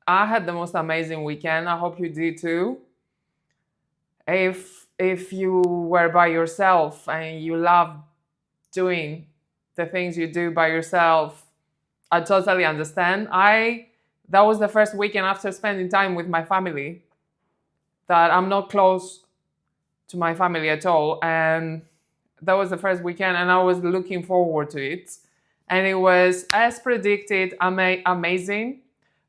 I had the most amazing weekend. I hope you did too. If you were by yourself and you love doing the things you do by yourself, I totally understand. I That was the first weekend after spending time with my family that I'm not close to my family at all, and that was the first weekend, and I was looking forward to it, and it was as predicted, amazing,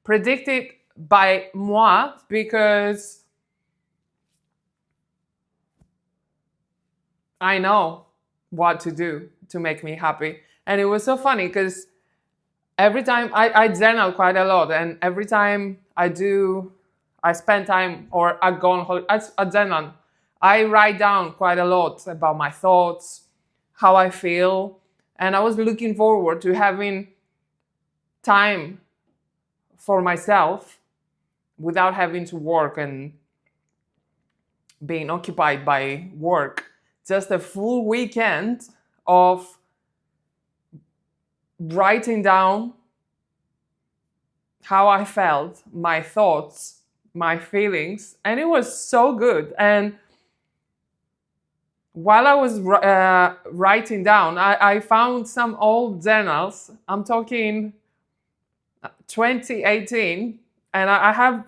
predicted by moi because I know what to do to make me happy. And it was so funny because every time I journal quite a lot, and every time I spend time or I go on holiday, I journal. I write down quite a lot about my thoughts, how I feel, and I was looking forward to having time for myself without having to work and being occupied by work. Just a full weekend of writing down how I felt, my thoughts, my feelings, and it was so good. And while I was writing down, I found some old journals. I'm talking 2018, and I have.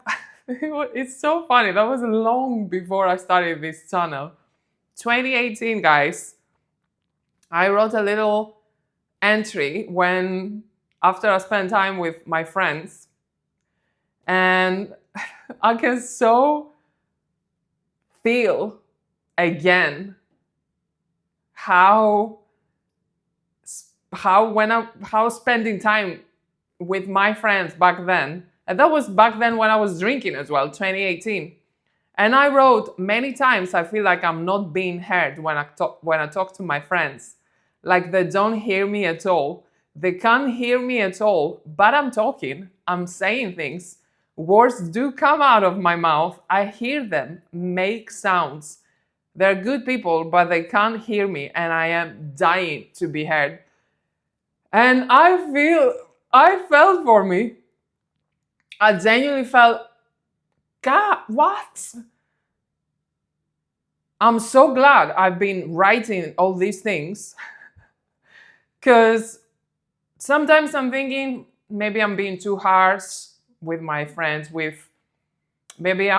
It's so funny. That was long before I started this channel. 2018, guys. I wrote a little entry when after I spent time with my friends, and I can so feel again how spending time with my friends back then, and that was back then when I was drinking as well, 2018. And I wrote many times I feel like I'm not being heard when I talk to my friends, like they don't hear me at all. They can't hear me at all, but I'm talking, I'm saying things. Words do come out of my mouth. I hear them make sounds. They're good people, but they can't hear me, and I am dying to be heard. And I felt for me. I genuinely felt, God, what? I'm so glad I've been writing all these things because sometimes I'm thinking maybe I'm being too harsh with my friends, with maybe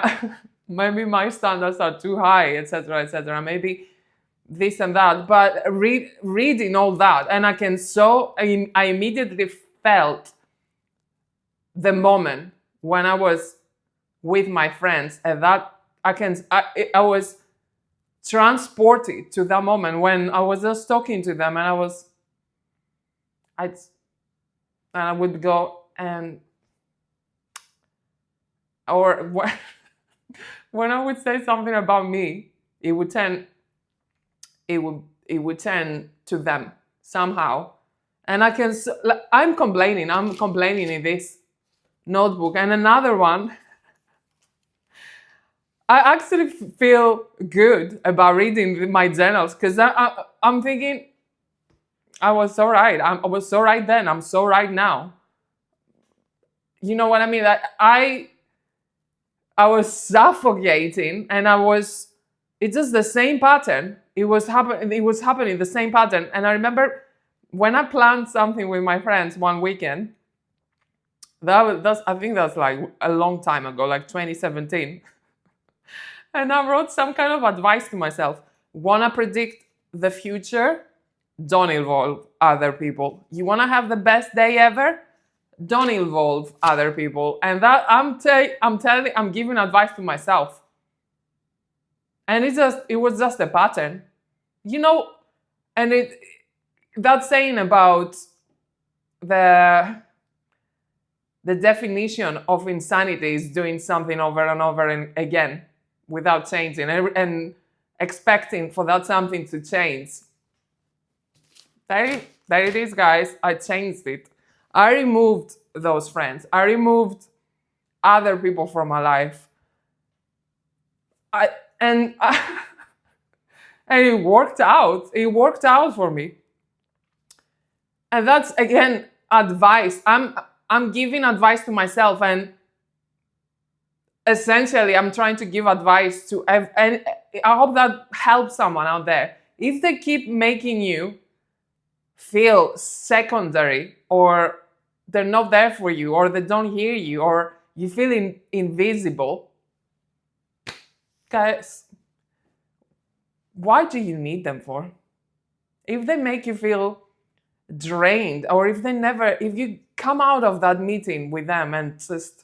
maybe my standards are too high, etc., etc. Maybe this and that. But reading all that, and I immediately felt the moment when I was with my friends, and that I was transported to that moment when I was just talking to them, and I would go and or when I would say something about me, it would turn to them somehow, and I'm complaining in this notebook. And another one, I actually feel good about reading my journals because I'm thinking I was so right. I was so right then. I'm so right now. You know what I mean? I was suffocating, and it's just the same pattern. It was happening the same pattern. And I remember when I planned something with my friends one weekend. I think that's like a long time ago, like 2017. And I wrote some kind of advice to myself. Wanna predict the future? Don't involve other people. You wanna have the best day ever? Don't involve other people. And that I'm giving advice to myself. And it was just a pattern. You know, and that saying about the definition of insanity is doing something over and over and again without changing and expecting for that something to change. There it is, guys. I changed it. I removed those friends. I removed other people from my life. And it worked out. It worked out for me. And that's again advice. I'm giving advice to myself, and essentially, I'm trying to give advice to, and I hope that helps someone out there. If they keep making you feel secondary, or they're not there for you, or they don't hear you, or you feel invisible, guys, what do you need them for? If they make you feel drained, or if you come out of that meeting with them and just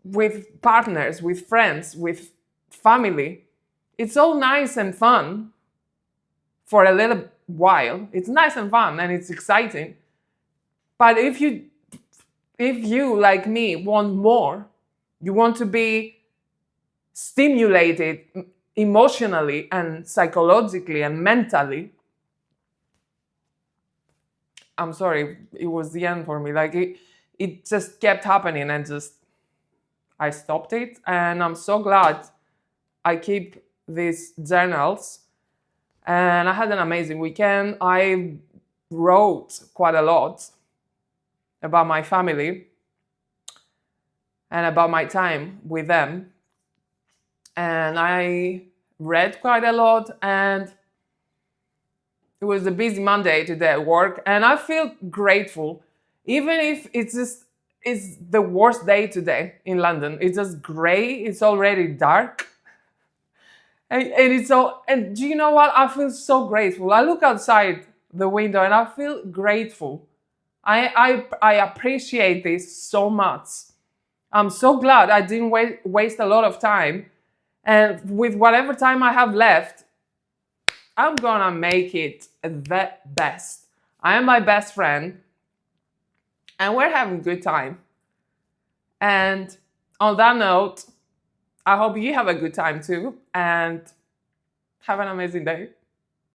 with partners, with friends, with family, it's all nice and fun for a little while. It's nice and fun and it's exciting. But if you like me want more, you want to be stimulated emotionally and psychologically and mentally, I'm sorry, it was the end for me. Like it just kept happening, and just I stopped it. And I'm so glad I keep these journals. And I had an amazing weekend. I wrote quite a lot about my family and about my time with them. And I read quite a lot, and it was a busy Monday today at work, and I feel grateful, even if it's the worst day today in London. It's just grey, it's already dark. And do you know what? I feel so grateful. I look outside the window and I feel grateful. I appreciate this so much. I'm so glad I didn't waste a lot of time. And with whatever time I have left, I'm gonna make it the best. I am my best friend, and we're having a good time. And on that note, I hope you have a good time too, and have an amazing day.